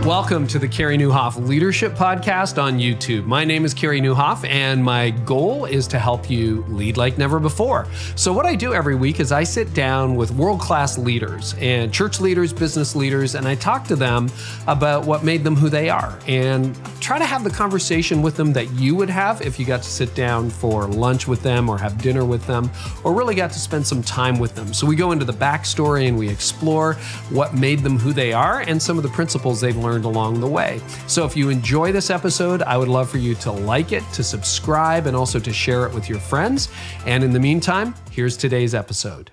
Welcome to the Carey Nieuwhof Leadership Podcast on YouTube. My name is Carey Nieuwhof, and my goal is to help you lead like never before. So what I do every week is I sit down with world-class leaders and church leaders, business leaders, and I talk to them about what made them who they are and try to have the conversation with them that you would have if you got to sit down for lunch with them or have dinner with them or really got to spend some time with them. So we go into the backstory and we explore what made them who they are and some of the principles they've learned along the way. So if you enjoy this episode, I would love for you to like it, to subscribe, and also to share it with your friends. And in the meantime, here's today's episode.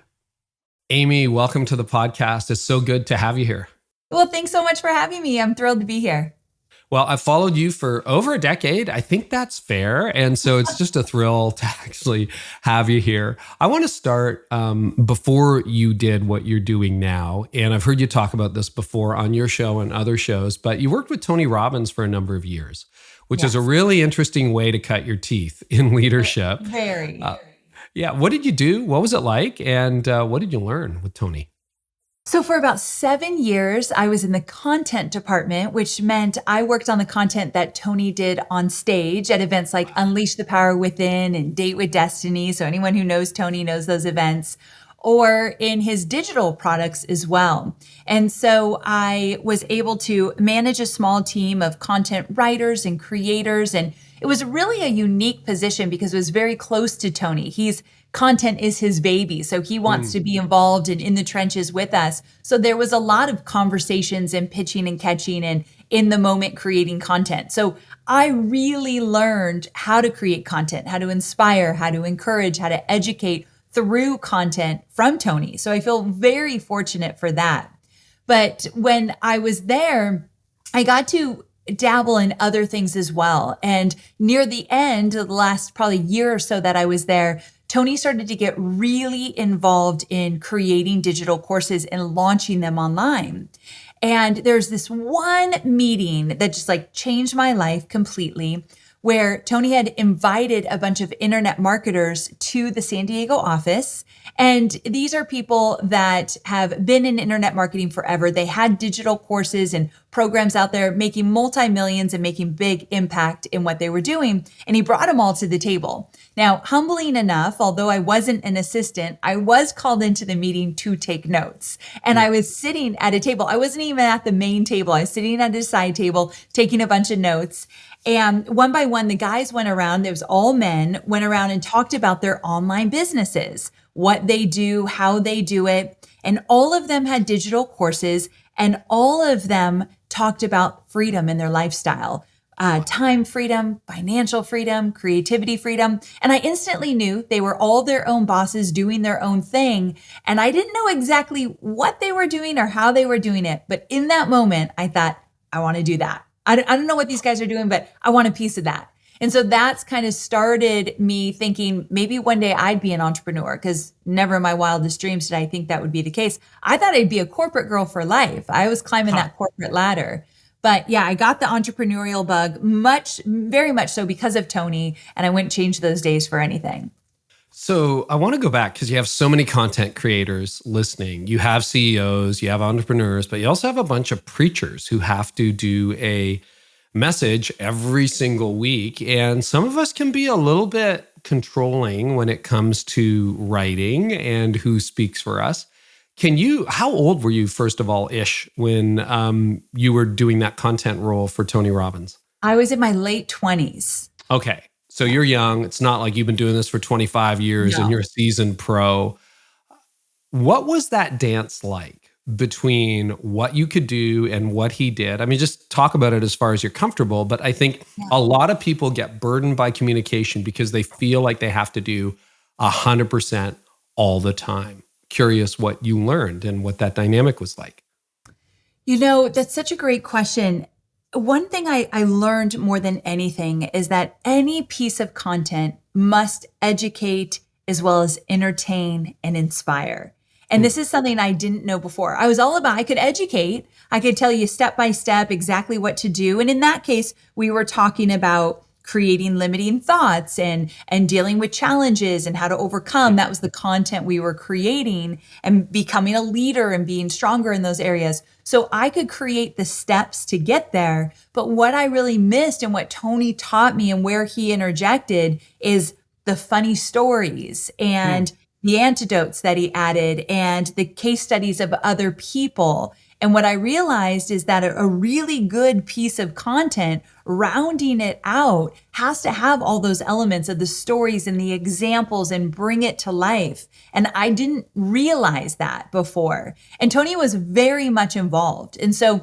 Amy, welcome to the podcast. It's so good to have you here. Well, thanks so much for having me. I'm thrilled to be here. Well, I've followed you for over a decade. I think that's fair. And so it's just a thrill to actually have you here. I want to start before you did what you're doing now. And I've heard you talk about this before on your show and other shows, but you worked with Tony Robbins for a number of years, which is a really interesting way to cut your teeth in leadership. Very. Yeah. What did you do? What was it like? And what did you learn with Tony? So for about 7 years, I was in the content department, which meant I worked on the content that Tony did on stage at events like Unleash the Power Within and Date with Destiny. So anyone who knows Tony knows those events, or in his digital products as well. And so I was able to manage a small team of content writers and creators. And it was really a unique position because it was very close to Tony. Content is his baby. So he wants to be involved and in the trenches with us. So there was a lot of conversations and pitching and catching and in the moment creating content. So I really learned how to create content, how to inspire, how to encourage, how to educate through content from Tony. So I feel very fortunate for that. But when I was there, I got to dabble in other things as well. And near the end of the last probably year or so that I was there, Tony started to get really involved in creating digital courses and launching them online. And there's this one meeting that just changed my life completely, where Tony had invited a bunch of internet marketers to the San Diego office. And these are people that have been in internet marketing forever. They had digital courses and programs out there making multi-millions and making big impact in what they were doing. And he brought them all to the table. Now, humbling enough, although I wasn't an assistant, I was called into the meeting to take notes. And I was sitting at a table. I wasn't even at the main table. I was sitting at a side table, taking a bunch of notes. And one by one, the guys went around, it was all men, went around and talked about their online businesses, what they do, how they do it. And all of them had digital courses, and all of them talked about freedom in their lifestyle, time freedom, financial freedom, creativity freedom. And I instantly knew they were all their own bosses doing their own thing. And I didn't know exactly what they were doing or how they were doing it. But in that moment, I thought, I want to do that. I don't know what these guys are doing, but I want a piece of that. And so that's kind of started me thinking maybe one day I'd be an entrepreneur, because never in my wildest dreams did I think that would be the case. I thought I'd be a corporate girl for life. I was climbing that corporate ladder. But yeah, I got the entrepreneurial bug very much so because of Tony, and I wouldn't change those days for anything. So I want to go back because you have so many content creators listening. You have CEOs, you have entrepreneurs, but you also have a bunch of preachers who have to do a message every single week. And some of us can be a little bit controlling when it comes to writing and who speaks for us. How old were you, first of all, when you were doing that content role for Tony Robbins? I was in my late 20s. Okay. So you're young. It's not like you've been doing this for 25 years and you're a seasoned pro. What was that dance like between what you could do and what he did? I mean, just talk about it as far as you're comfortable. But I think a lot of people get burdened by communication because they feel like they have to do 100% all the time. Curious what you learned and what that dynamic was like. That's such a great question. One thing I learned more than anything is that any piece of content must educate as well as entertain and inspire. And this is something I didn't know before. I could educate. I could tell you step by step exactly what to do. And in that case, we were talking about creating limiting thoughts and dealing with challenges and how to overcome. That was the content we were creating, and becoming a leader and being stronger in those areas. So I could create the steps to get there. But what I really missed, and what Tony taught me and where he interjected, is the funny stories and the antidotes that he added and the case studies of other people. And what I realized is that a really good piece of content, rounding it out, has to have all those elements of the stories and the examples and bring it to life. And I didn't realize that before. And Tony was very much involved. And so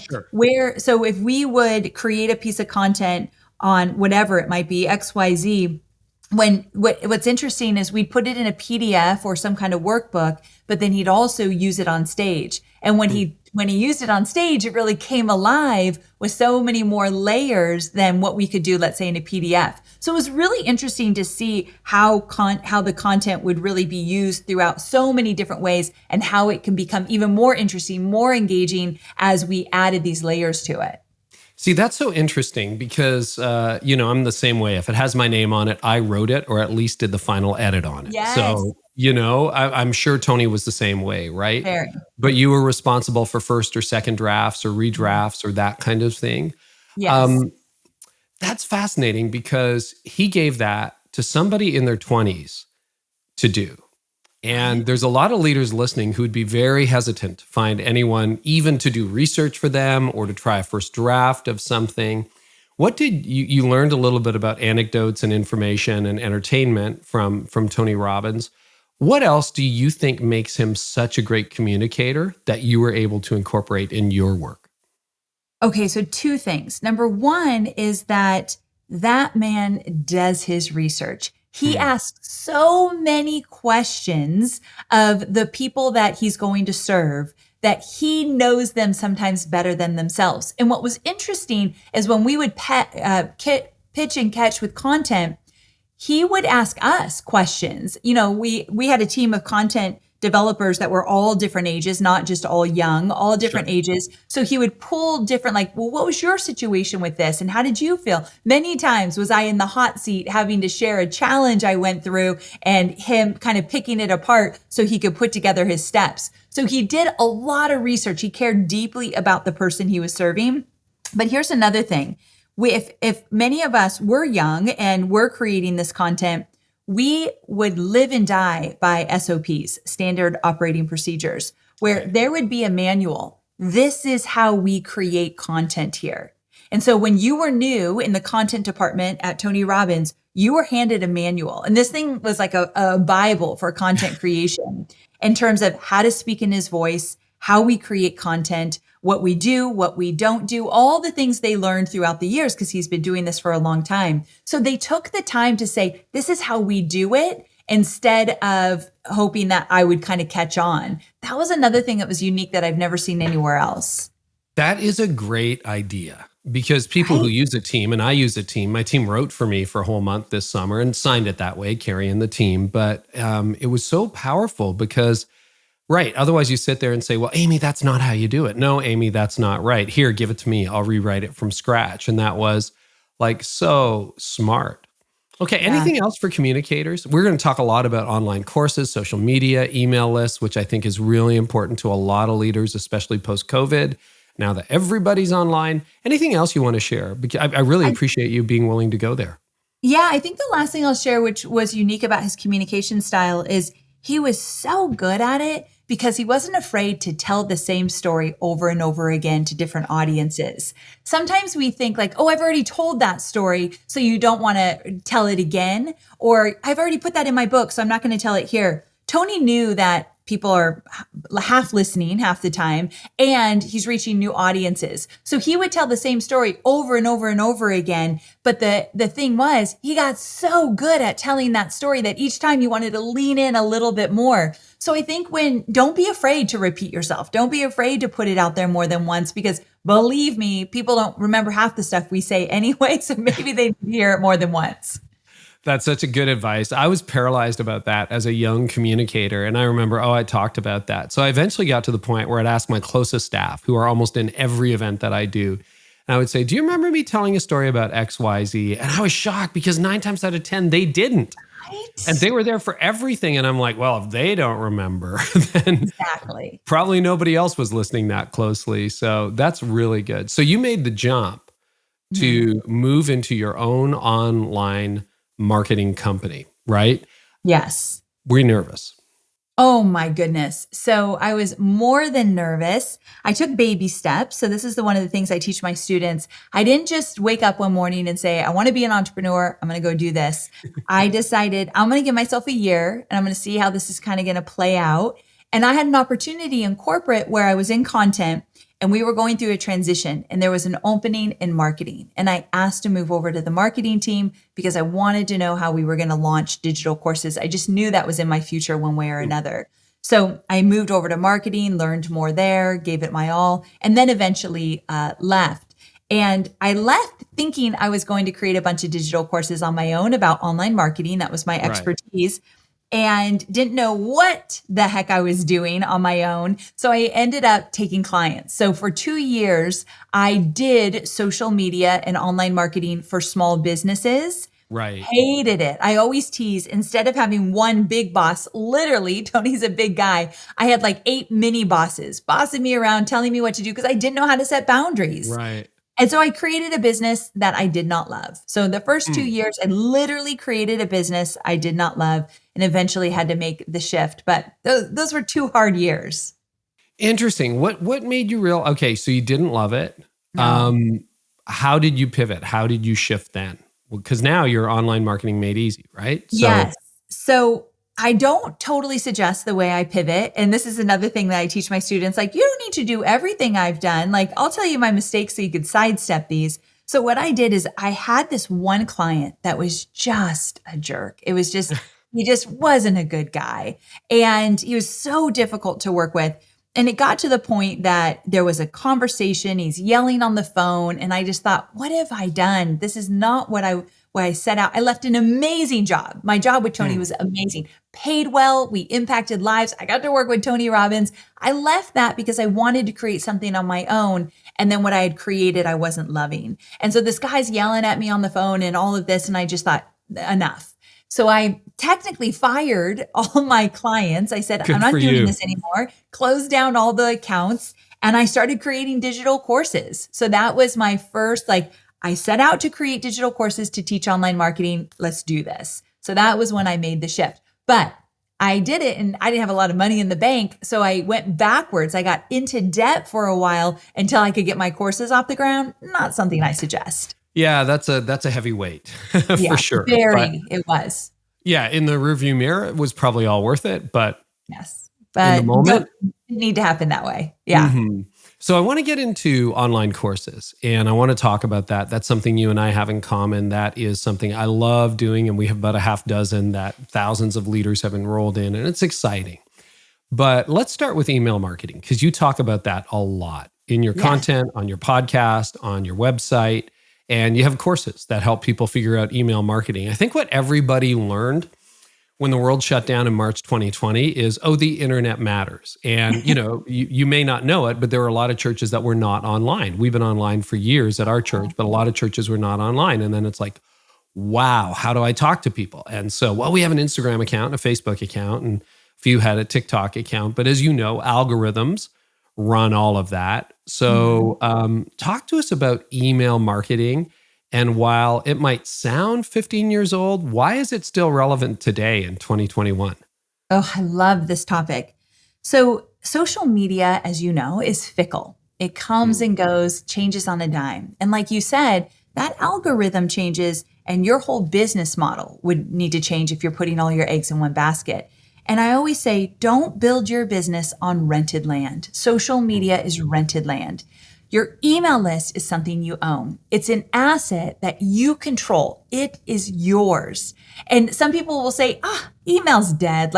so if we would create a piece of content on whatever it might be, XYZ, what's interesting is we'd put it in a PDF or some kind of workbook, but then he'd also use it on stage. And when he used it on stage, it really came alive with so many more layers than what we could do, let's say, in a PDF. So it was really interesting to see how the content would really be used throughout so many different ways, and how it can become even more interesting, more engaging as we added these layers to it. See, that's so interesting because, I'm the same way. If it has my name on it, I wrote it, or at least did the final edit on it. Yes. So, I'm sure Tony was the same way, right? Very. But you were responsible for first or second drafts or redrafts or that kind of thing. Yes. That's fascinating because he gave that to somebody in their 20s to do. And there's a lot of leaders listening who'd be very hesitant to find anyone even to do research for them or to try a first draft of something. What did you learned a little bit about anecdotes and information and entertainment from Tony Robbins. What else do you think makes him such a great communicator that you were able to incorporate in your work? Okay, so two things. Number one is that man does his research. He asks so many questions of the people that he's going to serve that he knows them sometimes better than themselves. And what was interesting is when we would pitch and catch with content, he would ask us questions. We had a team of content developers that were all different ages, not just all young, all different ages. So he would pull different, what was your situation with this? And how did you feel? Many times was I in the hot seat having to share a challenge I went through, and him kind of picking it apart so he could put together his steps. So he did a lot of research. He cared deeply about the person he was serving. But here's another thing. If many of us were young and we're creating this content, we would live and die by SOPs, standard operating procedures, where there would be a manual. This is how we create content here. And so when you were new in the content department at Tony Robbins, you were handed a manual. And this thing was like a Bible for content creation in terms of how to speak in his voice, how we create content, what we do, what we don't do, all the things they learned throughout the years, because he's been doing this for a long time. So they took the time to say, this is how we do it, instead of hoping that I would kind of catch on. That was another thing that was unique that I've never seen anywhere else. That is a great idea, because people who use a team, and I use a team, my team wrote for me for a whole month this summer and signed it that way, Carey and the team. But it was so powerful because otherwise you sit there and say, well, Amy, that's not how you do it. No, Amy, that's not right. Here, give it to me. I'll rewrite it from scratch. And that was so smart. Okay, anything else for communicators? We're going to talk a lot about online courses, social media, email lists, which I think is really important to a lot of leaders, especially post-COVID, now that everybody's online. Anything else you want to share? Because I really appreciate you being willing to go there. Yeah, I think the last thing I'll share, which was unique about his communication style, is he was so good at it because he wasn't afraid to tell the same story over and over again to different audiences. Sometimes we think I've already told that story, so you don't want to tell it again. Or I've already put that in my book, so I'm not going to tell it here. Tony knew that people are half listening half the time, and he's reaching new audiences. So he would tell the same story over and over and over again. But the thing was, he got so good at telling that story that each time you wanted to lean in a little bit more. So I think don't be afraid to repeat yourself. Don't be afraid to put it out there more than once, because believe me, people don't remember half the stuff we say anyway. So maybe they hear it more than once. That's such a good advice. I was paralyzed about that as a young communicator. And I remember, I talked about that. So I eventually got to the point where I'd ask my closest staff, who are almost in every event that I do, And I would say, do you remember me telling a story about XYZ? And I was shocked because 9 times out of 10, they didn't. Right? And they were there for everything. And I'm like, well, if they don't remember, then Exactly. probably nobody else was listening that closely. So that's really good. So you made the jump to move into your own online marketing company, right? Yes. Were you nervous? Oh my goodness. So I was more than nervous. I took baby steps. So this is one of the things I teach my students. I didn't just wake up one morning and say, I want to be an entrepreneur. I'm going to go do this. I decided I'm going to give myself a year and I'm going to see how this is kind of going to play out. And I had an opportunity in corporate where I was in content and we were going through a transition and there was an opening in marketing. And I asked to move over to the marketing team because I wanted to know how we were going to launch digital courses. I just knew that was in my future one way or another. So I moved over to marketing, learned more there, gave it my all, and then eventually left. And I left thinking I was going to create a bunch of digital courses on my own about online marketing. That was my expertise. And didn't know what the heck I was doing on my own. So I ended up taking clients. So for 2 years, I did social media and online marketing for small businesses. Right. Hated it. I always tease, instead of having one big boss, literally, Tony's a big guy, I had like 8 mini bosses bossing me around, telling me what to do because I didn't know how to set boundaries. Right. And so I created a business that I did not love. So the first 2 years, I literally created a business I did not love and eventually had to make the shift. But those were 2 hard years. Interesting. What made you okay, so you didn't love it. No. How did you pivot? How did you shift then? Because now you're online marketing made easy, right? Yes. So I don't totally suggest the way I pivot. And this is another thing that I teach my students. Like, you don't need to do everything I've done. Like, I'll tell you my mistakes so you could sidestep these. So what I did is I had this one client that was just a jerk. It was just, he just wasn't a good guy. And he was so difficult to work with. And it got to the point that there was a conversation. He's yelling on the phone. And I just thought, what have I done? This is not what I set out. I left an amazing job. My job with Tony was amazing. Paid well. We impacted lives. I got to work with Tony Robbins. I left that because I wanted to create something on my own. And then what I had created, I wasn't loving. And so this guy's yelling at me on the phone and all of this. And I just thought, enough. So I technically fired all my clients. I said, I'm not doing this anymore. Closed down all the accounts. And I started creating digital courses. So that was my first, I set out to create digital courses to teach online marketing. Let's do this. So that was when I made the shift. But I did it and I didn't have a lot of money in the bank. So I went backwards. I got into debt for a while until I could get my courses off the ground. Not something I suggest. Yeah, that's a heavy weight for sure. It was. Yeah, in the rearview mirror, it was probably all worth it, but yes, but in the moment, it didn't need to happen that way. Yeah. Mm-hmm. So I want to get into online courses and I want to talk about that. That's something you and I have in common. That is something I love doing, and we have about a half dozen that thousands of leaders have enrolled in, and it's exciting. But let's start with email marketing, because you talk about that a lot in your content, on your podcast, on your website. And you have courses that help people figure out email marketing. I think what everybody learned when the world shut down in March 2020 is, the internet matters. And, you may not know it, but there were a lot of churches that were not online. We've been online for years at our church, but a lot of churches were not online. And then it's like, wow, how do I talk to people? And so, we have an Instagram account, a Facebook account, and a few had a TikTok account. But as you know, algorithms run all of that. So talk to us about email marketing. And while it might sound 15 years old, why is it still relevant today in 2021? Oh, I love this topic. So social media, as you know, is fickle. It comes and goes, changes on a dime. And like you said, that algorithm changes and your whole business model would need to change if you're putting all your eggs in one basket. And I always say, don't build your business on rented land. Social media is rented land. Your email list is something you own. It's an asset that you control. It is yours. And some people will say, email's dead.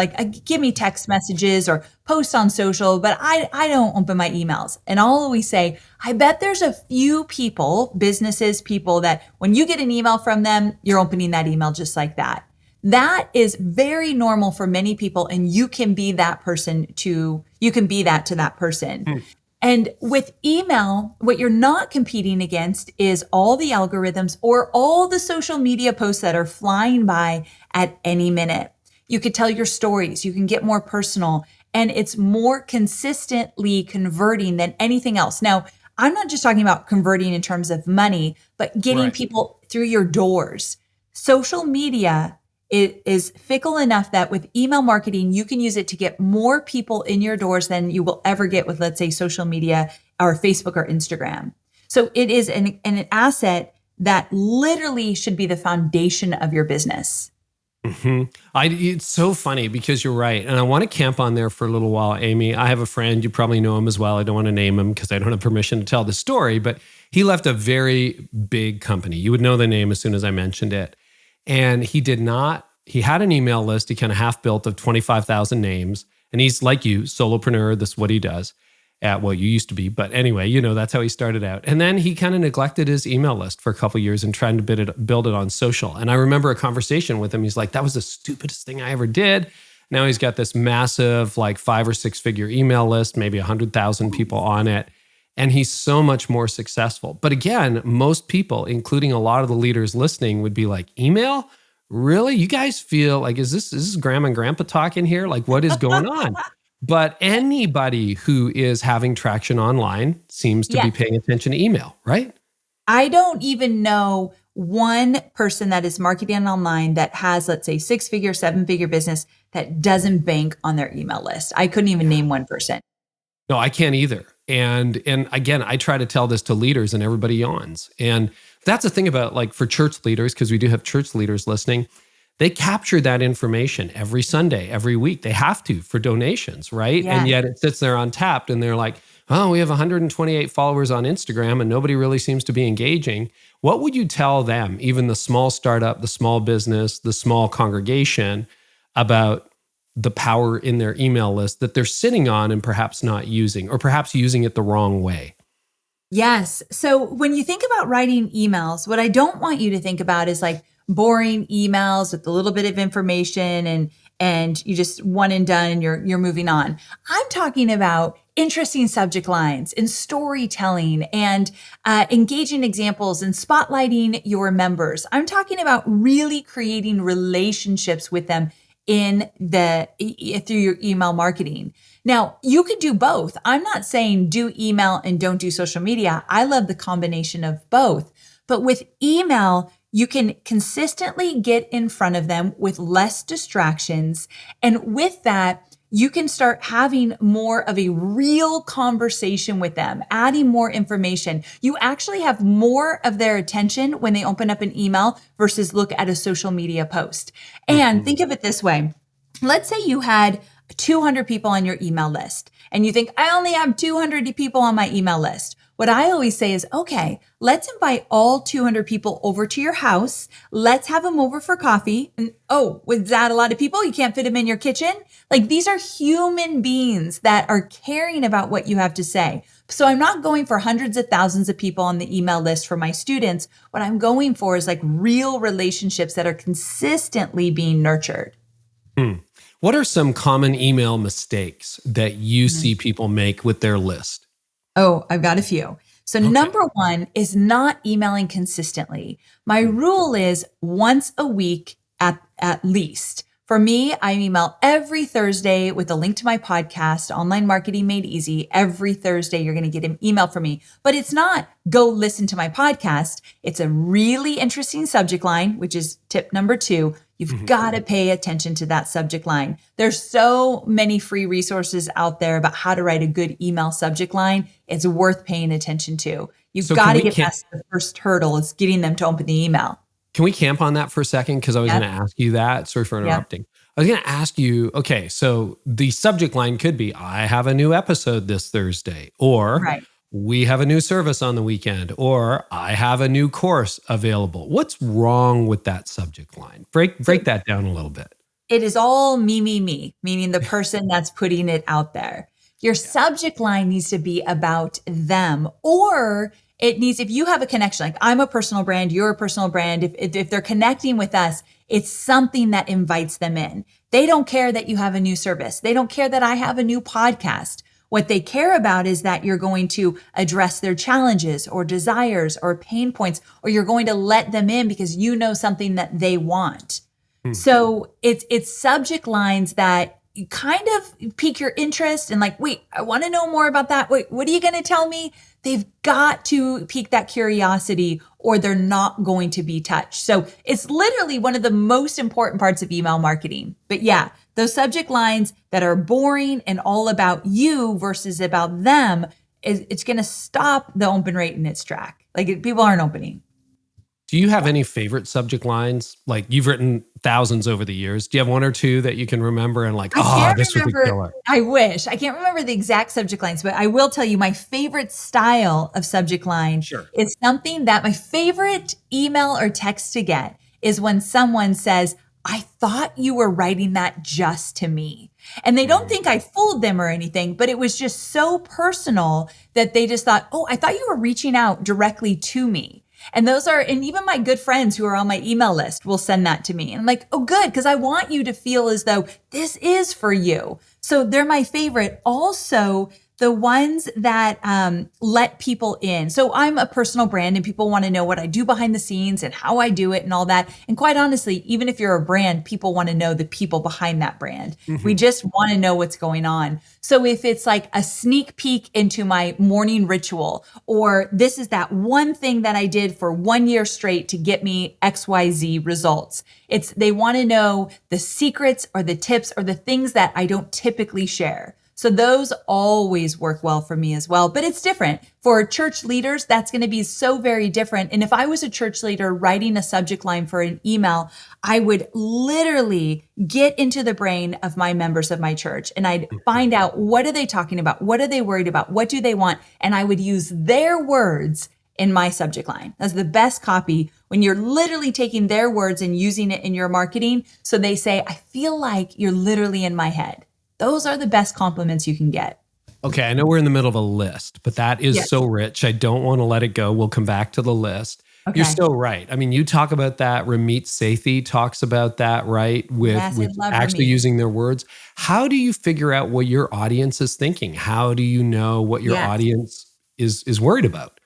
Give me text messages or post on social, but I don't open my emails. And I'll always say, I bet there's a few people, businesses, people that when you get an email from them, you're opening that email just like that. That is very normal for many people. And you can be that person to that person. And with email, what you're not competing against is all the algorithms or all the social media posts that are flying by at any minute. You could tell your stories, you can get more personal, and it's more consistently converting than anything else. Now, I'm not just talking about converting in terms of money, but getting people through your doors. Social media is fickle enough that with email marketing, you can use it to get more people in your doors than you will ever get with, let's say, social media or Facebook or Instagram. So it is an asset that literally should be the foundation of your business. It's so funny because you're right. And I want to camp on there for a little while, Amy. I have a friend, you probably know him as well. I don't want to name him because I don't have permission to tell the story, but he left a very big company. You would know the name as soon as I mentioned it. And he had an email list he kind of half built of 25,000 names. And he's like you, solopreneur, this is what he does. You used to be, but anyway, that's how he started out. And then he kind of neglected his email list for a couple of years and trying to build it on social. And I remember a conversation with him. He's like, that was the stupidest thing I ever did. Now he's got this massive, like 5 or 6 figure email list, maybe 100,000 people on it. And he's so much more successful. But again, most people, including a lot of the leaders listening, would be like, email? Really? You guys feel like, is this grandma and grandpa talking here? Like, what is going on? But anybody who is having traction online seems to be paying attention to email, right? I don't even know one person that is marketing online that has, let's say, 6-figure, 7-figure business that doesn't bank on their email list. I couldn't even name one person. No, I can't either. And again, I try to tell this to leaders and everybody yawns. And that's the thing about, like, for church leaders, because we do have church leaders listening, they capture that information every Sunday, every week. They have to for donations, right? Yeah. And yet it sits there untapped and they're like, oh, we have 128 followers on Instagram and nobody really seems to be engaging. What would you tell them, even the small startup, the small business, the small congregation, about the power in their email list that they're sitting on and perhaps not using, or perhaps using it the wrong way? Yes. So when you think about writing emails, what I don't want you to think about is like boring emails with a little bit of information and you just one and done and you're moving on. I'm talking about interesting subject lines and storytelling and engaging examples and spotlighting your members. I'm talking about really creating relationships with them through your email marketing. Now, you could do both. I'm not saying do email and don't do social media. I love the combination of both. But with email, you can consistently get in front of them with less distractions. And with that, you can start having more of a real conversation with them, adding more information. You actually have more of their attention when they open up an email versus look at a social media post. And think of it this way. Let's say you had 200 people on your email list and you think, I only have 200 people on my email list. What I always say is, okay, let's invite all 200 people over to your house. Let's have them over for coffee. And was that a lot of people? You can't fit them in your kitchen? Like, these are human beings that are caring about what you have to say. So I'm not going for hundreds of thousands of people on the email list for my students. What I'm going for is like real relationships that are consistently being nurtured. What are some common email mistakes that you see people make with their list? Oh, I've got a few. So number one is not emailing consistently. My rule is once a week at least. For me, I email every Thursday with a link to my podcast, Online Marketing Made Easy. Every Thursday, you're going to get an email from me. But it's not go listen to my podcast. It's a really interesting subject line, which is tip number 2. You've got to pay attention to that subject line. There's so many free resources out there about how to write a good email subject line. It's worth paying attention to. You've got to get past the first hurdle is getting them to open the email. Can we camp on that for a second? Because I was going to ask you that. Sorry for interrupting. I was going to ask you, okay, so the subject line could be, I have a new episode this Thursday, or we have a new service on the weekend, or I have a new course available. What's wrong with that subject line? Break that down a little bit. It is all me, meaning the person that's putting it out there. Your subject line needs to be about them, or it needs, if you have a connection, like I'm a personal brand, you're a personal brand, if they're connecting with us, it's something that invites them in. They don't care that you have a new service. They don't care that I have a new podcast. What they care about is that you're going to address their challenges or desires or pain points, or you're going to let them in because you know something that they want. So it's subject lines that kind of pique your interest and like, wait, I want to know more about that. Wait, what are you going to tell me? They've got to pique that curiosity or they're not going to be touched. So it's literally one of the most important parts of email marketing. But yeah, those subject lines that are boring and all about you versus about them, it's going to stop the open rate in its track. Like people aren't opening. Do you have any favorite subject lines? Like you've written thousands over the years. Do you have one or two that you can remember and like, this was a killer? I wish. I can't remember the exact subject lines, but I will tell you my favorite style of subject line is something that my favorite email or text to get is when someone says, I thought you were writing that just to me. And they don't think I fooled them or anything, but it was just so personal that they just thought, oh, I thought you were reaching out directly to me. And and even my good friends who are on my email list will send that to me. And I'm like, oh, good, because I want you to feel as though this is for you. So they're my favorite. Also, the ones that let people in. So I'm a personal brand and people want to know what I do behind the scenes and how I do it and all that. And quite honestly, even if you're a brand, people want to know the people behind that brand. We just want to know what's going on. So if it's like a sneak peek into my morning ritual, or this is that one thing that I did for 1 year straight to get me XYZ results, they want to know the secrets or the tips or the things that I don't typically share. So those always work well for me as well, but it's different. For church leaders, that's going to be so very different. And if I was a church leader writing a subject line for an email, I would literally get into the brain of my members of my church and I'd find out, what are they talking about? What are they worried about? What do they want? And I would use their words in my subject line. That's the best copy, when you're literally taking their words and using it in your marketing. So they say, I feel like you're literally in my head. Those are the best compliments you can get. Okay, I know we're in the middle of a list, but that is so rich. I don't want to let it go. We'll come back to the list. Okay. You're still right. I mean, you talk about that. Ramit Sethi talks about that, right? With actually using their words. How do you figure out what your audience is thinking? How do you know what your audience is worried about?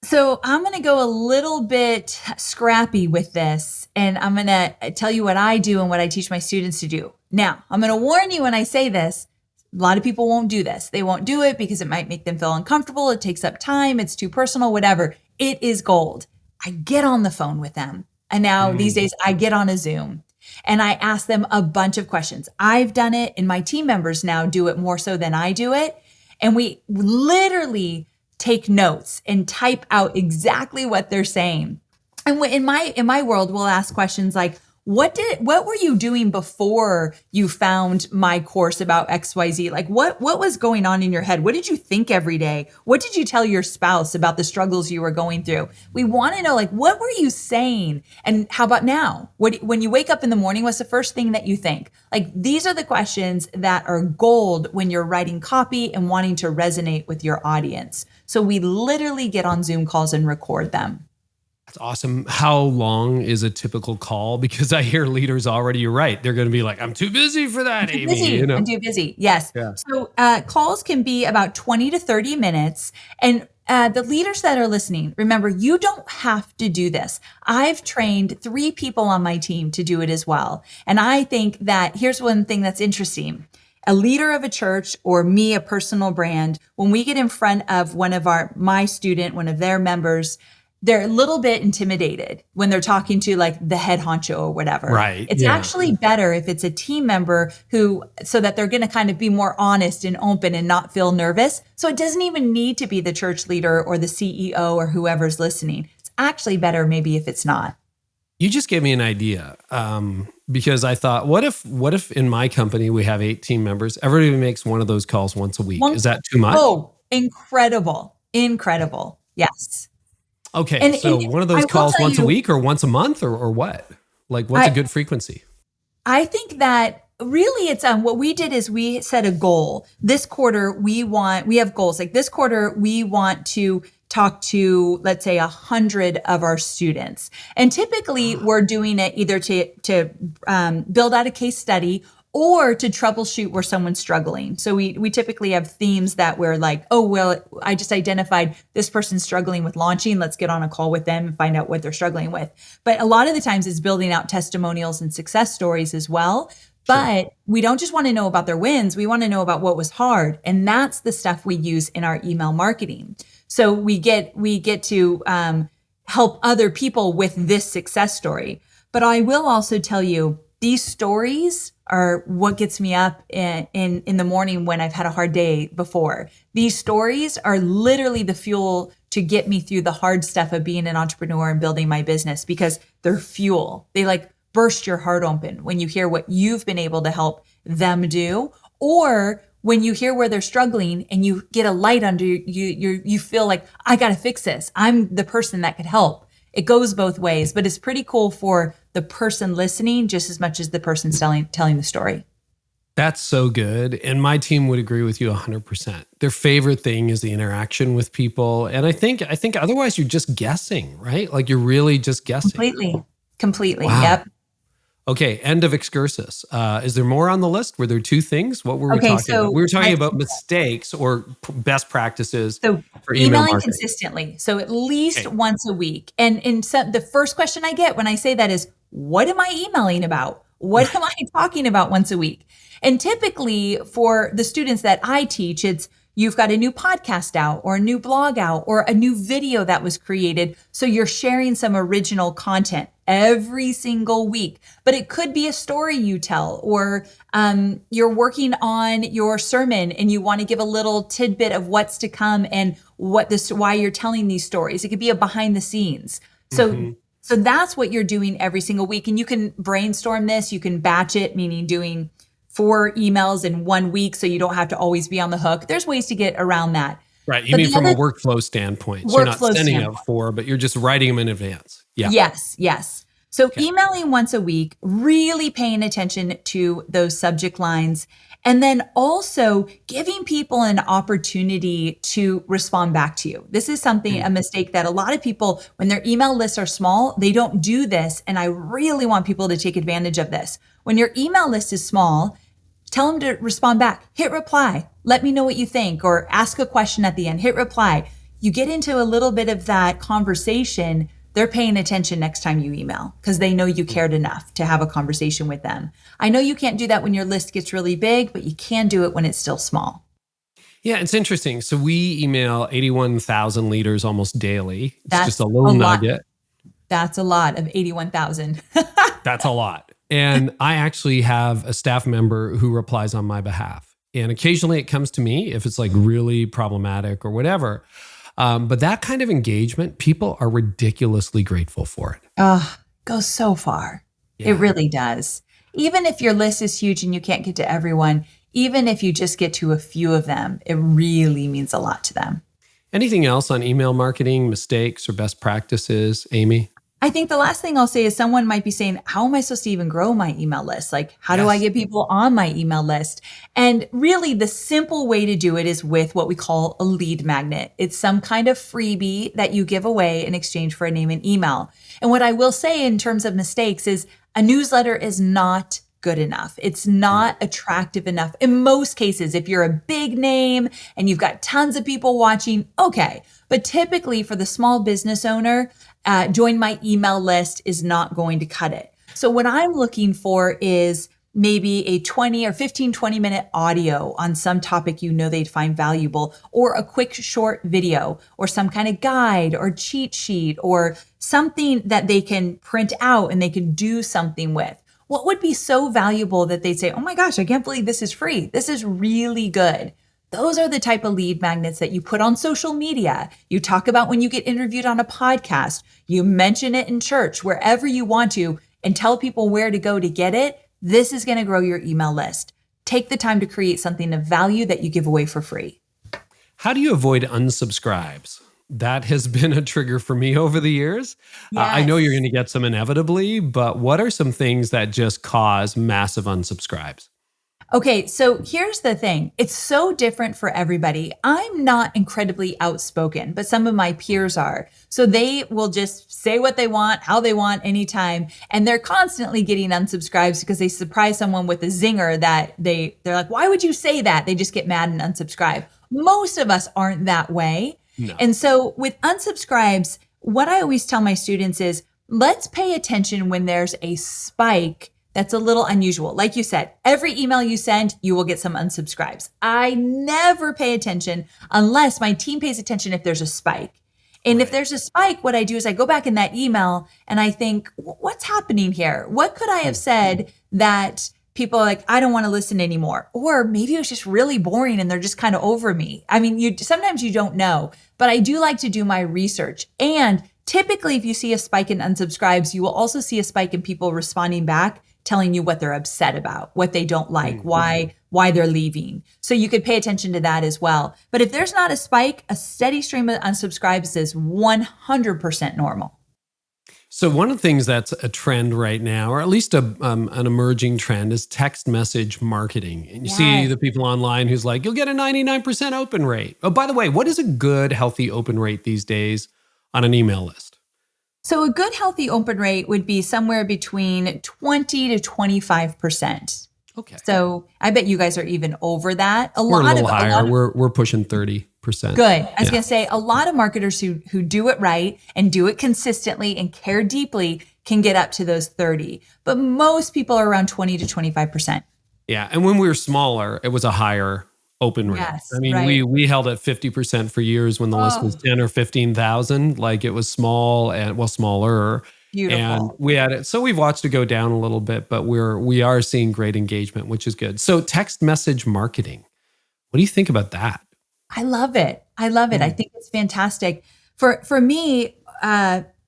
So I'm going to go a little bit scrappy with this, and I'm going to tell you what I do and what I teach my students to do. Now, I'm going to warn you when I say this, a lot of people won't do this. They won't do it because it might make them feel uncomfortable. It takes up time. It's too personal, whatever. It is gold. I get on the phone with them. And now these days I get on a Zoom and I ask them a bunch of questions. I've done it and my team members now do it more so than I do it. And we literally take notes and type out exactly what they're saying. And in my world, we'll ask questions like, what were you doing before you found my course about XYZ? Like what was going on in your head? What did you think every day? What did you tell your spouse about the struggles you were going through? We want to know, like, what were you saying? And how about now? When you wake up in the morning, what's the first thing that you think? Like, these are the questions that are gold when you're writing copy and wanting to resonate with your audience. So we literally get on Zoom calls and record them. That's awesome. How long is a typical call? Because I hear leaders already, you're right. They're going to be like, I'm too busy for that, Amy. I'm too busy. Yes. Yeah. So calls can be about 20 to 30 minutes. And the leaders that are listening, remember, you don't have to do this. I've trained 3 people on my team to do it as well. And I think that here's one thing that's interesting. A leader of a church or me, a personal brand, when we get in front of one of my student, one of their members, they're a little bit intimidated when they're talking to like the head honcho or whatever. Right. It's actually better if it's a team member so that they're going to kind of be more honest and open and not feel nervous. So it doesn't even need to be the church leader or the CEO or whoever's listening. It's actually better maybe if it's not. You just gave me an idea because I thought, what if in my company we have 8 team members, everybody makes one of those calls once a week? Is that too much? Oh, incredible. Incredible. Yes. Okay, and one of those calls once a week or once a month or what? Like, what's a good frequency? I think that really it's what we did is we set a goal. This quarter, we have goals. Like this quarter, we want to talk to, let's say, 100 of our students. And typically we're doing it either to build out a case study or to troubleshoot where someone's struggling. So we typically have themes that we're like, oh, well, I just identified this person's struggling with launching. Let's get on a call with them and find out what they're struggling with. But a lot of the times it's building out testimonials and success stories as well. But we don't just want to know about their wins. We want to know about what was hard. And that's the stuff we use in our email marketing. So we get to help other people with this success story. But I will also tell you, these stories are what gets me up in the morning when I've had a hard day before. These stories are literally the fuel to get me through the hard stuff of being an entrepreneur and building my business, because they're fuel. They like burst your heart open when you hear what you've been able to help them do, or when you hear where they're struggling and you get a light under you feel like, I got to fix this. I'm the person that could help. It goes both ways, but it's pretty cool for the person listening just as much as the person telling the story. That's so good. And my team would agree with you 100%. Their favorite thing is the interaction with people. And I think otherwise you're just guessing, right? Like you're really just guessing. Completely. Wow. Yep. Okay, end of excursus. Is there more on the list? Were there two things? What were we talking about? We were talking about mistakes or best practices for email emailing marketing. Consistently. So at least once a week. And the first question I get when I say that is, what am I emailing about? What am I talking about once a week? And typically for the students that I teach, it's you've got a new podcast out or a new blog out or a new video that was created. So you're sharing some original content every single week. But it could be a story you tell, or you're working on your sermon and you want to give a little tidbit of what's to come and why you're telling these stories. It could be a behind the scenes. So that's what you're doing every single week. And you can brainstorm this. You can batch it, meaning doing 4 emails in 1 week so you don't have to always be on the hook. There's ways to get around that. Right. You mean from a workflow standpoint. So you're not sending out 4, but you're just writing them in advance. Yeah. Yes. So emailing once a week, really paying attention to those subject lines, and then also giving people an opportunity to respond back to you. This is a mistake that a lot of people, when their email lists are small, they don't do this. And I really want people to take advantage of this. When your email list is small, tell them to respond back, hit reply, let me know what you think, or ask a question at the end, hit reply. You get into a little bit of that conversation, they're paying attention next time you email because they know you cared enough to have a conversation with them. I know you can't do that when your list gets really big, but you can do it when it's still small. Yeah, it's interesting. So we email 81,000 leaders almost daily. It's just a little nugget. That's a lot of 81,000. That's a lot. And I actually have a staff member who replies on my behalf. And occasionally it comes to me if it's like really problematic or whatever. But that kind of engagement, people are ridiculously grateful for it. Goes so far. Yeah. It really does. Even if your list is huge and you can't get to everyone, even if you just get to a few of them, it really means a lot to them. Anything else on email marketing, mistakes or best practices, Amy? I think the last thing I'll say is someone might be saying, how am I supposed to even grow my email list? Like, how do I get people on my email list? And really the simple way to do it is with what we call a lead magnet. It's some kind of freebie that you give away in exchange for a name and email. And what I will say in terms of mistakes is a newsletter is not good enough. It's not attractive enough. In most cases, if you're a big name and you've got tons of people watching, okay. But typically for the small business owner, join my email list is not going to cut it. So what I'm looking for is maybe a 20 or 20 minute audio on some topic you know they'd find valuable, or a quick short video, or some kind of guide or cheat sheet, or something that they can print out and they can do something with. What would be so valuable that they'd say, oh my gosh, I can't believe this is free. This is really good. Those are the type of lead magnets that you put on social media. You talk about when you get interviewed on a podcast. You mention it in church, wherever you want to, and tell people where to go to get it. This is going to grow your email list. Take the time to create something of value that you give away for free. How do you avoid unsubscribes? That has been a trigger for me over the years. Yes. I know you're going to get some inevitably, but what are some things that just cause massive unsubscribes? Okay, so here's the thing. It's so different for everybody. I'm not incredibly outspoken, but some of my peers are. So they will just say what they want, how they want, anytime. And they're constantly getting unsubscribes because they surprise someone with a zinger that they're like, why would you say that? They just get mad and unsubscribe. Most of us aren't that way. No. And so with unsubscribes, what I always tell my students is, let's pay attention when there's a spike that's a little unusual. Like you said, every email you send, you will get some unsubscribes. I never pay attention unless my team pays attention if there's a spike. And if there's a spike, what I do is I go back in that email and I think, what's happening here? What could I have said that people are like, I don't want to listen anymore? Or maybe it was just really boring and they're just kind of over me. I mean, sometimes you don't know, but I do like to do my research. And typically, if you see a spike in unsubscribes, you will also see a spike in people responding back, telling you what they're upset about, what they don't like, why they're leaving. So you could pay attention to that as well. But if there's not a spike, a steady stream of unsubscribes is 100% normal. So one of the things that's a trend right now, or at least an emerging trend, is text message marketing. And you see the people online who's like, you'll get a 99% open rate. Oh, by the way, what is a good, healthy open rate these days on an email list? So a good healthy open rate would be somewhere between 20 to 25%. Okay. So I bet you guys are even over that. We're a little higher. We're pushing 30%. Good. I was going to say a lot of marketers who do it right and do it consistently and care deeply can get up to those 30. But most people are around 20 to 25%. Yeah. And when we were smaller, it was a higher open rate. Yes, I mean, we held at 50% for years when the list was 10 or 15,000. Like it was small and smaller. Beautiful. And we had it. So we've watched it go down a little bit, but we are seeing great engagement, which is good. So text message marketing. What do you think about that? I love it. I think it's fantastic. For me,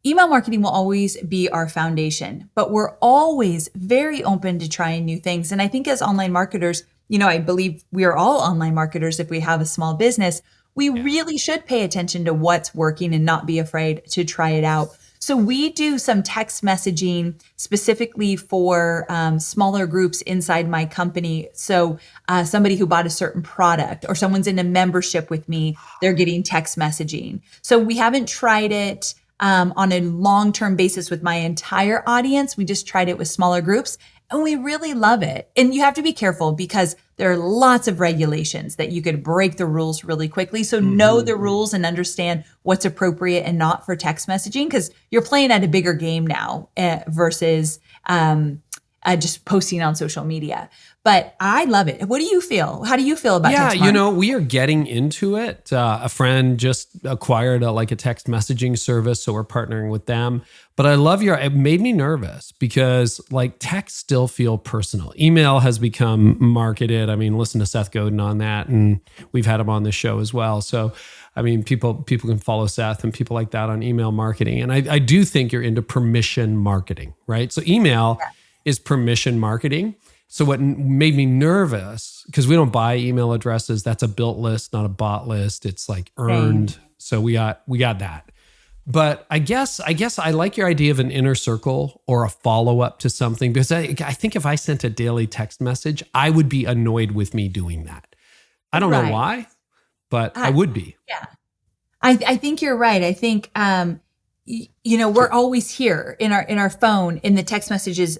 email marketing will always be our foundation, but we're always very open to trying new things. And I think as online marketers, I believe we are all online marketers. If we have a small business, we really should pay attention to what's working and not be afraid to try it out. So we do some text messaging specifically for smaller groups inside my company. So somebody who bought a certain product or someone's in a membership with me, they're getting text messaging. So we haven't tried it on a long-term basis with my entire audience. We just tried it with smaller groups. And we really love it. And you have to be careful because there are lots of regulations that you could break the rules really quickly. So know the rules and understand what's appropriate and not for text messaging because you're playing at a bigger game now versus just posting on social media. But I love it. What do you feel? How do you feel about text marketing? We are getting into it. A friend just acquired a text messaging service, so we're partnering with them. But I love it made me nervous because text still feel personal. Email has become marketed. I mean, listen to Seth Godin on that, and we've had him on the show as well. So, I mean, people can follow Seth and people like that on email marketing. And I do think you're into permission marketing, right? So email is permission marketing. So what made me nervous, because we don't buy email addresses, that's a built list, not a bought list. It's earned. So we got that. But I guess I like your idea of an inner circle or a follow-up to something, because I think if I sent a daily text message, I would be annoyed with me doing that. I don't know why, but I would be. Yeah. I think you're right. I think, we're always here in our phone, and the text messages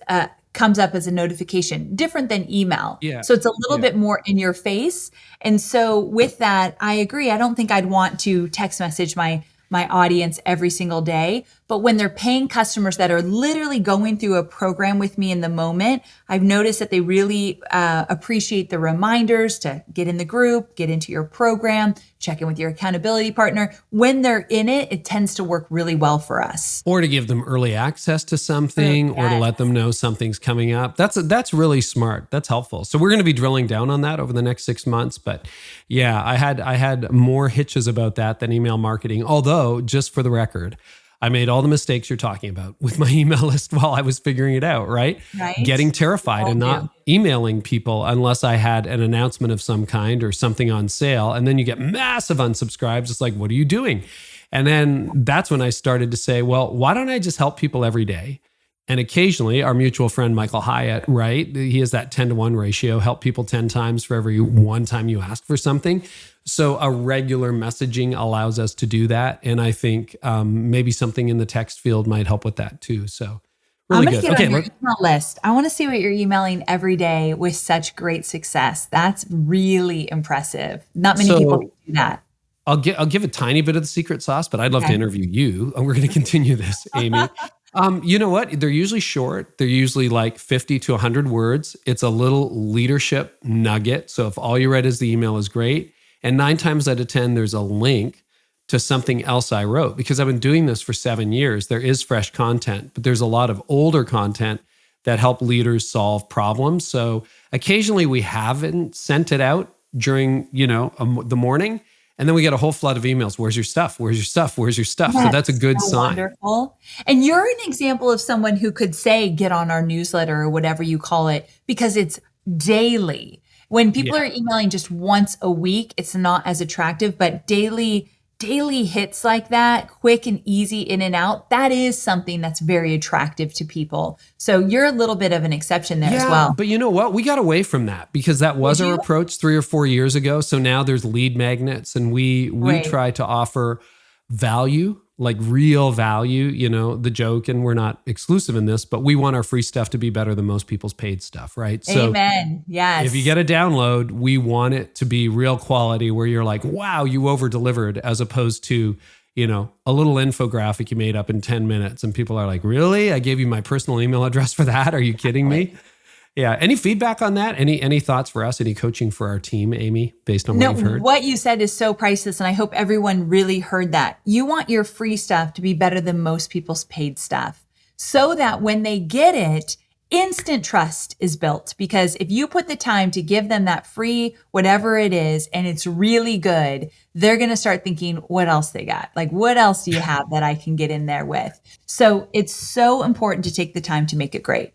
comes up as a notification, different than email. Yeah. So it's a little bit more in your face. And so with that, I agree. I don't think I'd want to text message my audience every single day. But when they're paying customers that are literally going through a program with me in the moment, I've noticed that they really appreciate the reminders to get in the group, get into your program, check in with your accountability partner. When they're in it, it tends to work really well for us. Or to give them early access to something, or to let them know something's coming up. That's really smart. That's helpful. So we're going to be drilling down on that over the next 6 months. But yeah, I had more hitches about that than email marketing. Although, just for the record, I made all the mistakes you're talking about with my email list while I was figuring it out, right? Getting terrified and not emailing people unless I had an announcement of some kind or something on sale. And then you get massive unsubscribes. It's like, what are you doing? And then that's when I started to say, well, why don't I just help people every day? And occasionally our mutual friend, Michael Hyatt, right? He has that 10-to-1 ratio, help people 10 times for every one time you ask for something. So a regular messaging allows us to do that. And I think maybe something in the text field might help with that too. So really I'm going good. to get on your email list. I want to see what you're emailing every day with such great success. That's really impressive. Not many people can do that. I'll give a tiny bit of the secret sauce, but I'd love to interview you. And we're going to continue this, Amy. You know what? They're usually short. They're usually like 50 to 100 words. It's a little leadership nugget. So if all you read is the email is great. And 9 times out of 10, there's a link to something else I wrote. Because I've been doing this for 7 years, there is fresh content, but there's a lot of older content that help leaders solve problems. So occasionally we haven't sent it out during, the morning. And then we get a whole flood of emails. Where's your stuff? Where's your stuff? Where's your stuff? So that's a good sign. Wonderful. And you're an example of someone who could say, get on our newsletter or whatever you call it, because it's daily. When people are emailing just once a week, it's not as attractive, but daily hits like that, quick and easy in and out, that is something that's very attractive to people. So you're a little bit of an exception there as well. But you know what? We got away from that because that was our approach 3 or 4 years ago. So now there's lead magnets, and we try to offer value, like real value, the joke, and we're not exclusive in this, but we want our free stuff to be better than most people's paid stuff, right? Amen. Yes. If you get a download, we want it to be real quality where you're like, wow, you over delivered, as opposed to, a little infographic you made up in 10 minutes. And people are like, really? I gave you my personal email address for that? Are you kidding me? Yeah. Any feedback on that? Any thoughts for us? Any coaching for our team, Amy, based on what you've heard? What you said is so priceless, and I hope everyone really heard that. You want your free stuff to be better than most people's paid stuff, so that when they get it, instant trust is built. Because if you put the time to give them that free, whatever it is, and it's really good, they're going to start thinking, what else they got? Like, what else do you have that I can get in there with? So it's so important to take the time to make it great.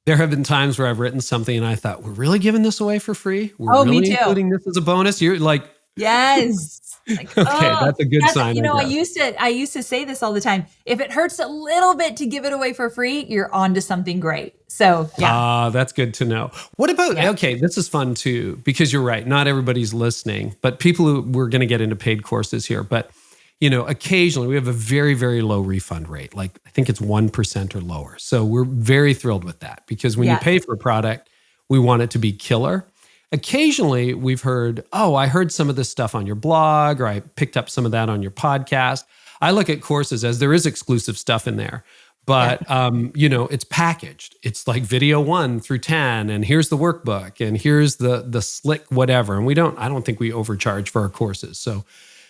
There have been times where I've written something and I thought, we're really giving this away for free? We're really including this as a bonus? You're like, yes. Like, okay, that's a good sign. I used to say this all the time. If it hurts a little bit to give it away for free, you're onto something great. So yeah. That's good to know. What about, okay, this is fun too, because you're right. Not everybody's listening, but people who, we're going to get into paid courses here, but occasionally we have a very, very low refund rate. Like I think it's 1% or lower. So we're very thrilled with that because when you pay for a product, we want it to be killer. Occasionally we've heard, I heard some of this stuff on your blog, or I picked up some of that on your podcast. I look at courses as there is exclusive stuff in there, but it's packaged. It's like video 1 through 10, and here's the workbook, and here's the slick whatever. And I don't think we overcharge for our courses. So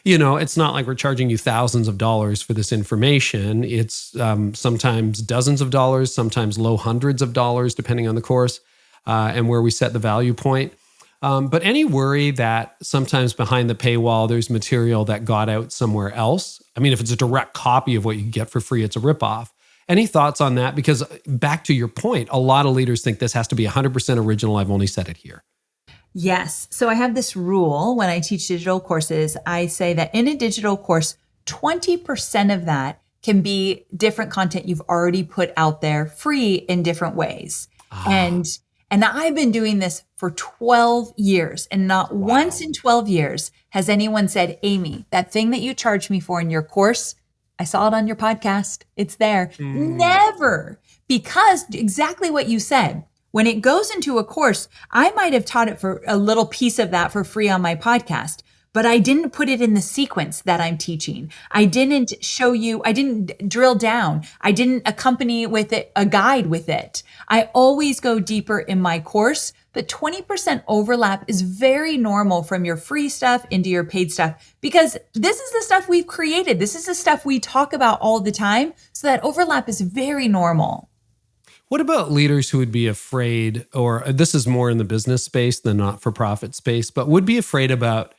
it's not like we're charging you thousands of dollars for this information. It's sometimes dozens of dollars, sometimes low hundreds of dollars, depending on the course and where we set the value point. But any worry that sometimes behind the paywall, there's material that got out somewhere else? I mean, if it's a direct copy of what you get for free, it's a ripoff. Any thoughts on that? Because back to your point, a lot of leaders think this has to be 100% original. I've only said it here. Yes. So I have this rule when I teach digital courses. I say that in a digital course, 20% of that can be different content you've already put out there free in different ways. And I've been doing this for 12 years, and not once in 12 years has anyone said, Amy, that thing that you charged me for in your course, I saw it on your podcast. It's there. Never. Because exactly what you said. When it goes into a course, I might have taught it for a little piece of that for free on my podcast, but I didn't put it in the sequence that I'm teaching. I didn't show you, I didn't drill down. I didn't accompany with it a guide with it. I always go deeper in my course, but 20% overlap is very normal from your free stuff into your paid stuff, because this is the stuff we've created. This is the stuff we talk about all the time. So that overlap is very normal. What about leaders who would be afraid, or this is more in the business space than not-for-profit space, but would be afraid about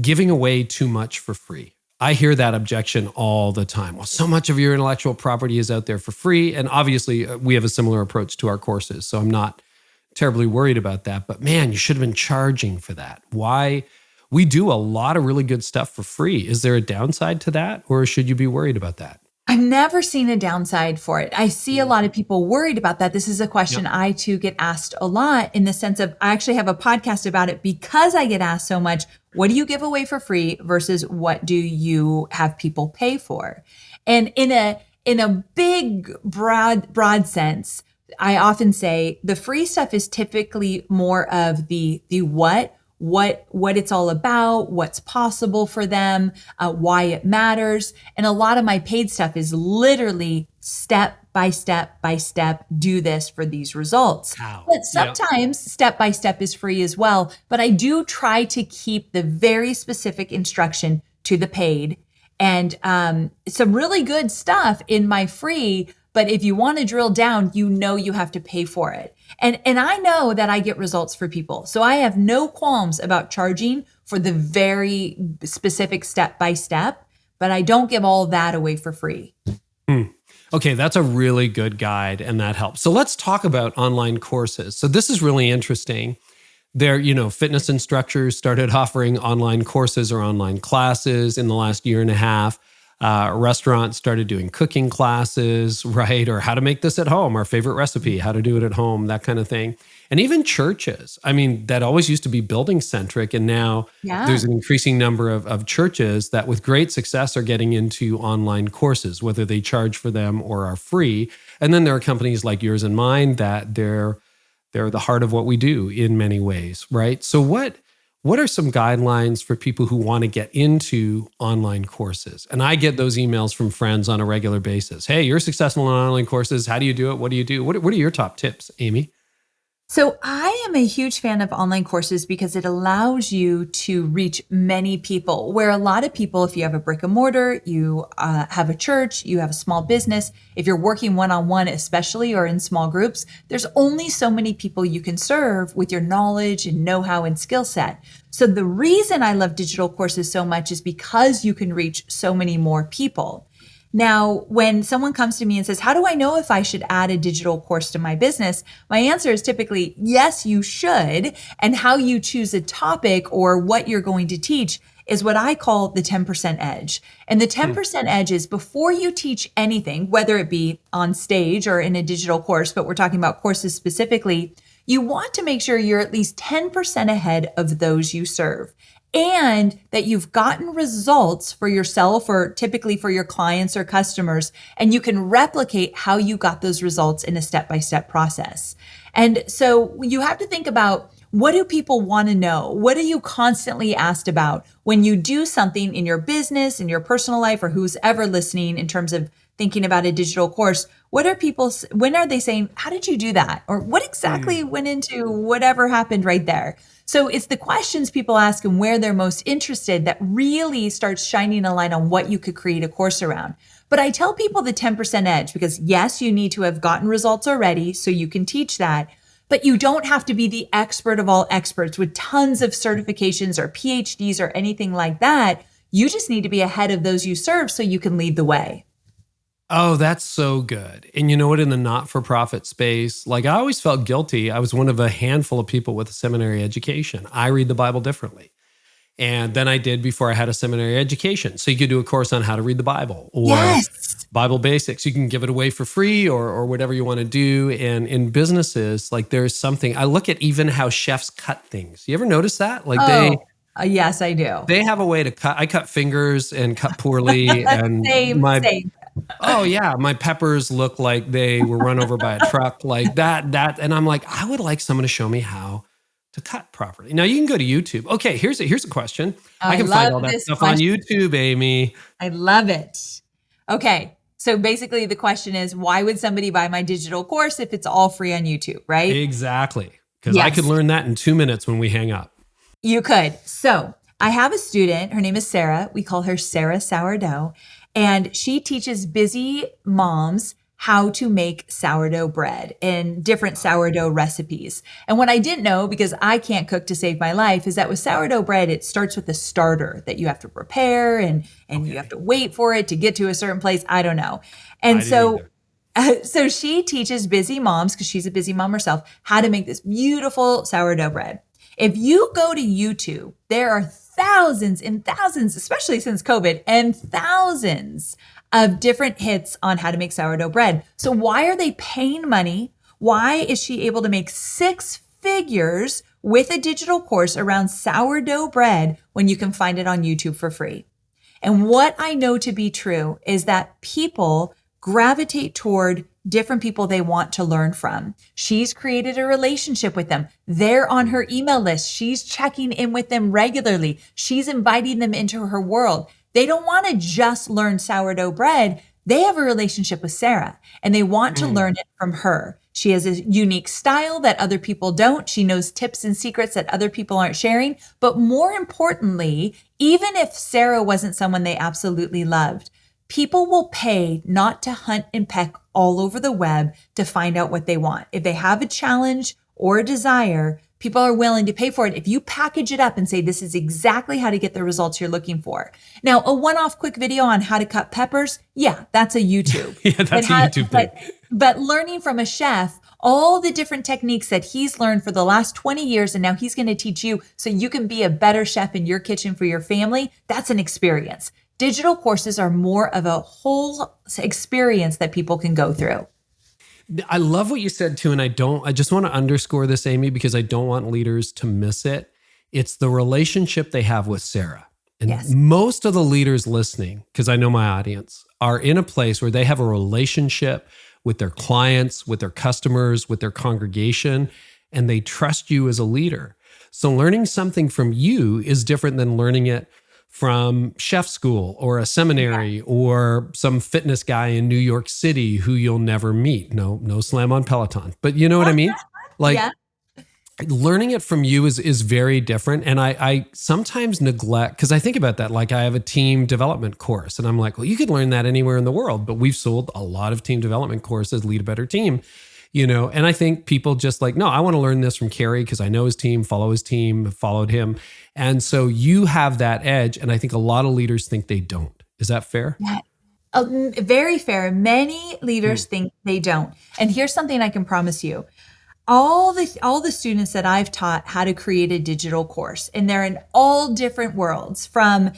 giving away too much for free? I hear that objection all the time. Well, so much of your intellectual property is out there for free. And obviously, we have a similar approach to our courses. So I'm not terribly worried about that. But man, you should have been charging for that. Why? We do a lot of really good stuff for free. Is there a downside to that, or should you be worried about that? I've never seen a downside for it. I see a lot of people worried about that. This is a question I too get asked a lot, in the sense of, I actually have a podcast about it because I get asked so much. What do you give away for free versus what do you have people pay for? And in a big, broad sense, I often say the free stuff is typically more of the what it's all about, what's possible for them, why it matters. And a lot of my paid stuff is literally step by step, do this for these results. Wow. But sometimes step by step is free as well. But I do try to keep the very specific instruction to the paid, and some really good stuff in my free. But if you want to drill down, you have to pay for it. And I know that I get results for people. So I have no qualms about charging for the very specific step by step, but I don't give all that away for free. Okay, that's a really good guide, and that helps. So let's talk about online courses. So this is really interesting. Fitness instructors started offering online courses or online classes in the last year and a half. Restaurants started doing cooking classes, right? Or how to make this at home, our favorite recipe, how to do it at home, that kind of thing. And even churches. I mean, that always used to be building centric. And now there's an increasing number of churches that with great success are getting into online courses, whether they charge for them or are free. And then there are companies like yours and mine that they're the heart of what we do in many ways, right? So what are some guidelines for people who want to get into online courses? And I get those emails from friends on a regular basis. Hey, you're successful in online courses. How do you do it? What do you do? What are your top tips, Amy? So I am a huge fan of online courses because it allows you to reach many people, where a lot of people, if you have a brick and mortar, you have a church, you have a small business, if you're working one-on-one especially, or in small groups, there's only so many people you can serve with your knowledge and know-how and skill set. So the reason I love digital courses so much is because you can reach so many more people. Now, when someone comes to me and says, how do I know if I should add a digital course to my business? My answer is typically, yes, you should. And how you choose a topic or what you're going to teach is what I call the 10% edge. And the 10% edge is before you teach anything, whether it be on stage or in a digital course, but we're talking about courses specifically, you want to make sure you're at least 10% ahead of those you serve, and that you've gotten results for yourself or typically for your clients or customers, and you can replicate how you got those results in a step-by-step process. And so you have to think about, what do people want to know? What are you constantly asked about when you do something in your business, in your personal life, or who's ever listening in terms of thinking about a digital course? When are they saying, how did you do that? Or what exactly went into whatever happened right there? So it's the questions people ask and where they're most interested that really starts shining a light on what you could create a course around. But I tell people the 10% edge because yes, you need to have gotten results already so you can teach that, but you don't have to be the expert of all experts with tons of certifications or PhDs or anything like that. You just need to be ahead of those you serve so you can lead the way. Oh, that's so good. And you know what, in the not-for-profit space, like I always felt guilty. I was one of a handful of people with a seminary education. I read the Bible differently. And then I did before I had a seminary education. So you could do a course on how to read the Bible or Bible basics. You can give it away for free or whatever you want to do. And in businesses, like there's something, I look at even how chefs cut things. You ever notice that? Like yes, I do. They have a way to cut. I cut fingers and cut poorly. And same. Oh yeah, my peppers look like they were run over by a truck, like that. And I'm like, I would like someone to show me how to cut properly. Now you can go to YouTube. Okay, here's a question. I can find all that stuff on YouTube, Amy. I love it. Okay, so basically the question is, why would somebody buy my digital course if it's all free on YouTube, right? Exactly, because I could learn that in 2 minutes when we hang up. You could. So I have a student. Her name is Sarah. We call her Sarah Sourdough. And she teaches busy moms how to make sourdough bread and different sourdough recipes. And what I didn't know, because I can't cook to save my life, is that with sourdough bread, it starts with a starter that you have to prepare and you have to wait for it to get to a certain place. I don't know. And so she teaches busy moms, because she's a busy mom herself, how to make this beautiful sourdough bread. If you go to YouTube, there are thousands and thousands, especially since COVID, and thousands of different hits on how to make sourdough bread. So why are they paying money? Why is she able to make 6 figures with a digital course around sourdough bread when you can find it on YouTube for free? And what I know to be true is that people gravitate toward different people they want to learn from. She's created a relationship with them. They're on her email list. She's checking in with them regularly. She's inviting them into her world. They don't want to just learn sourdough bread. They have a relationship with Sarah and they want to learn it from her. She has a unique style that other people don't. She knows tips and secrets that other people aren't sharing. But more importantly, even if Sarah wasn't someone they absolutely loved, people will pay not to hunt and peck all over the web to find out what they want. If they have a challenge or a desire, people are willing to pay for it if you package it up and say, this is exactly how to get the results you're looking for. Now, a one-off quick video on how to cut peppers, yeah, that's a YouTube. Yeah, that's a YouTube thing. But learning from a chef, all the different techniques that he's learned for the last 20 years, and now he's going to teach you so you can be a better chef in your kitchen for your family, that's an experience. Digital courses are more of a whole experience that people can go through. I love what you said too, and I just want to underscore this, Amy, because I don't want leaders to miss it. It's the relationship they have with Sarah. And Yes. most of the leaders listening, because I know my audience, are in a place where they have a relationship with their clients, with their customers, with their congregation, and they trust you as a leader. So learning something from you is different than learning it from chef school or a seminary or some fitness guy in New York City who you'll never meet. No slam on Peloton, but you know what I mean? Like learning it from you is very different. And I sometimes neglect, because I think about that, like I have a team development course and I'm like, well, you could learn that anywhere in the world, but we've sold a lot of team development courses, Lead a Better Team. And I think people just like, no, I want to learn this from Carey because I know his team, follow his team, followed him. And so you have that edge. And I think a lot of leaders think they don't. Is that fair? Yeah. Very fair. Many leaders think they don't. And here's something I can promise you. All the students that I've taught how to create a digital course, and they're in all different worlds, from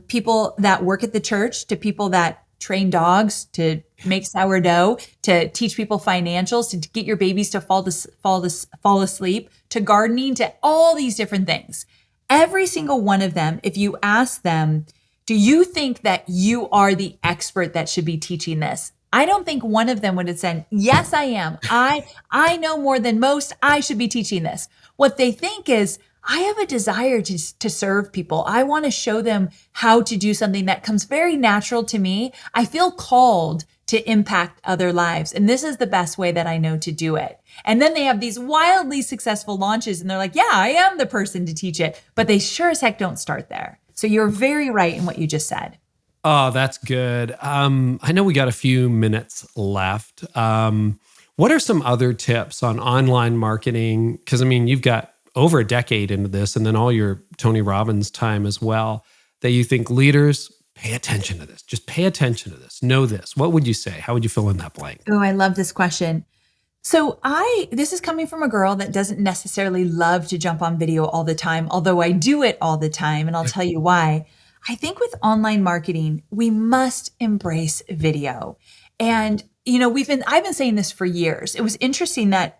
people that work at the church to people that train dogs to make sourdough, to teach people financials, to get your babies to fall asleep, to gardening, to all these different things. Every single one of them, if you ask them, do you think that you are the expert that should be teaching this? I don't think one of them would have said, yes, I am. I know more than most. I should be teaching this. What they think is, I have a desire to serve people. I want to show them how to do something that comes very natural to me. I feel called to impact other lives. And this is the best way that I know to do it. And then they have these wildly successful launches and they're like, yeah, I am the person to teach it. But they sure as heck don't start there. So you're very right in what you just said. Oh, that's good. I know we got a few minutes left. What are some other tips on online marketing? Because you've got over a decade into this and then all your Tony Robbins time as well, that you think leaders pay attention to this. Just pay attention to this. Know this. What would you say? How would you fill in that blank? Oh, I love this question. So this is coming from a girl that doesn't necessarily love to jump on video all the time, although I do it all the time. And I'll tell you why. I think with online marketing, we must embrace video. And, I've been saying this for years. It was interesting that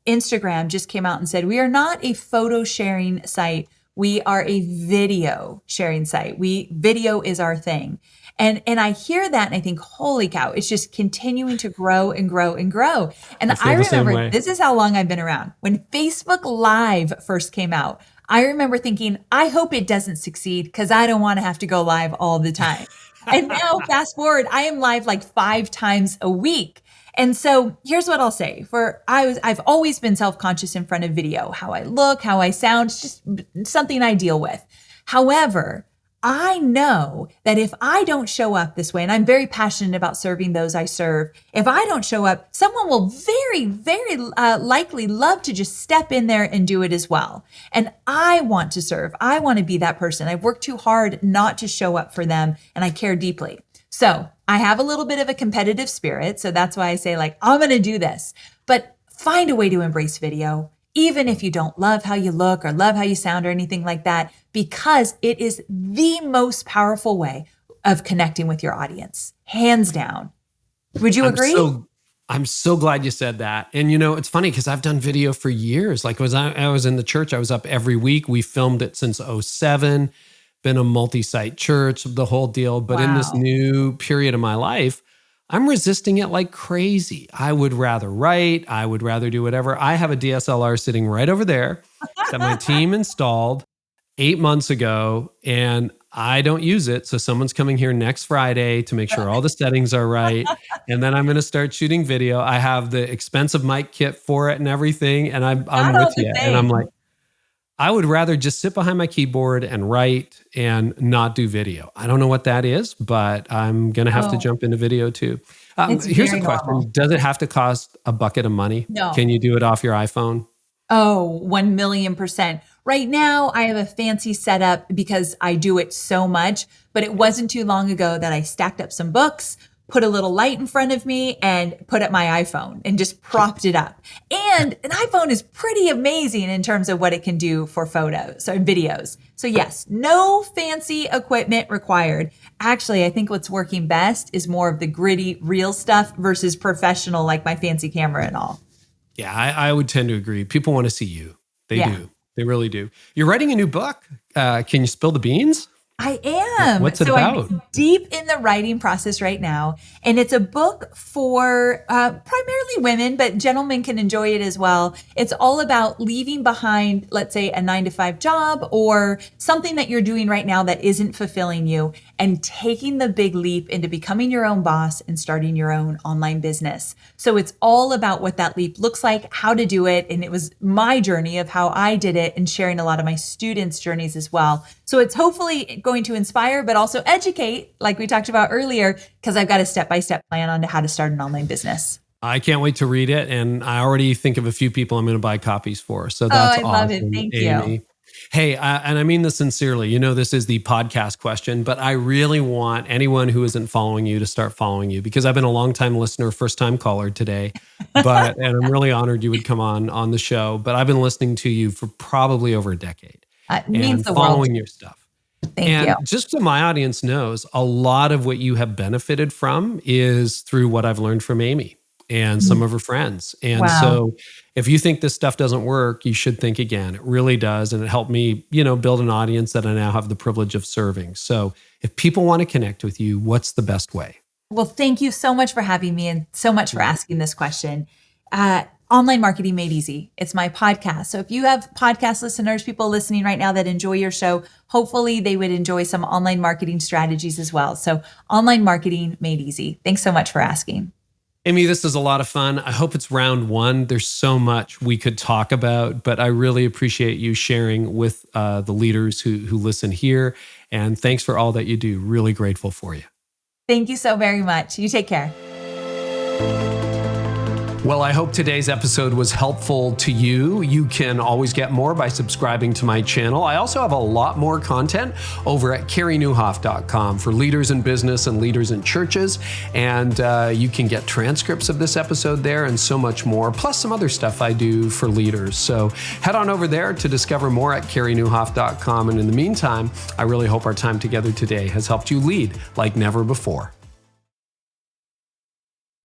Instagram just came out and said, we are not a photo sharing site. We are a video sharing site. Video is our thing. And I hear that and I think, holy cow, it's just continuing to grow and grow and grow. And I remember, this is how long I've been around. When Facebook Live first came out, I remember thinking, I hope it doesn't succeed because I don't want to have to go live all the time. And now fast forward, I am live like 5 times a week. And so here's what I'll say. I've always been self-conscious in front of video, how I look, how I sound, it's just something I deal with. However, I know that if I don't show up this way, and I'm very passionate about serving those I serve, if I don't show up, someone will very, very likely love to just step in there and do it as well. And I want to serve. I want to be that person. I've worked too hard not to show up for them, and I care deeply. So I have a little bit of a competitive spirit. So that's why I say, I'm going to do this. But find a way to embrace video. even if you don't love how you look or love how you sound or anything like that, because it is the most powerful way of connecting with your audience, hands down. Would you agree? I'm so glad you said that. And it's funny because I've done video for years. Like I was in the church, I was up every week. We filmed it since 2007, been a multi-site church, the whole deal. But in this new period of my life, I'm resisting it like crazy. I would rather write. I would rather do whatever. I have a DSLR sitting right over there that my team installed 8 months ago, and I don't use it. So someone's coming here next Friday to make sure all the settings are right. And then I'm going to start shooting video. I have the expensive mic kit for it and everything. And I'm with you. And I'm like, I would rather just sit behind my keyboard and write and not do video. I don't know what that is, but I'm going to have to jump into video too. Here's a question. Normal. Does it have to cost a bucket of money? No. Can you do it off your iPhone? Oh, 1,000,000%. Right now, I have a fancy setup because I do it so much, but it wasn't too long ago that I stacked up some books, put a little light in front of me, and put up my iPhone and just propped it up. And an iPhone is pretty amazing in terms of what it can do for photos or videos. So yes, no fancy equipment required. Actually, I think what's working best is more of the gritty, real stuff versus professional, like my fancy camera and all. Yeah, I would tend to agree. People want to see you. They do. They really do. You're writing a new book. Can you spill the beans? I am. What's it about? I'm deep in the writing process right now. And it's a book for primarily women, but gentlemen can enjoy it as well. It's all about leaving behind, let's say, a 9-to-5 job or something that you're doing right now that isn't fulfilling you and taking the big leap into becoming your own boss and starting your own online business. So it's all about what that leap looks like, how to do it. And it was my journey of how I did it and sharing a lot of my students' journeys as well. So it's hopefully going to inspire, but also educate, like we talked about earlier, because I've got a step-by-step plan on how to start an online business. I can't wait to read it. And I already think of a few people I'm going to buy copies for. So that's awesome. I love it. Thank you. Hey, and I mean this sincerely. This is the podcast question, but I really want anyone who isn't following you to start following you because I've been a long-time listener, first-time caller today. And I'm really honored you would come on the show. But I've been listening to you for probably over a decade. It means the following your stuff. Thank you. Just so my audience knows, a lot of what you have benefited from is through what I've learned from Amy and some of her friends. And so if you think this stuff doesn't work, you should think again. It really does. And it helped me, build an audience that I now have the privilege of serving. So if people want to connect with you, what's the best way? Well, thank you so much for having me and so much for asking this question. Online Marketing Made Easy. It's my podcast. So if you have podcast listeners, people listening right now that enjoy your show, hopefully they would enjoy some online marketing strategies as well. So Online Marketing Made Easy. Thanks so much for asking. Amy, this is a lot of fun. I hope it's round one. There's so much we could talk about, but I really appreciate you sharing with the leaders who listen here. And thanks for all that you do. Really grateful for you. Thank you so very much. You take care. Well, I hope today's episode was helpful to you. You can always get more by subscribing to my channel. I also have a lot more content over at CareyNiewhof.com for leaders in business and leaders in churches. And you can get transcripts of this episode there and so much more, plus some other stuff I do for leaders. So head on over there to discover more at CareyNiewhof.com. And in the meantime, I really hope our time together today has helped you lead like never before.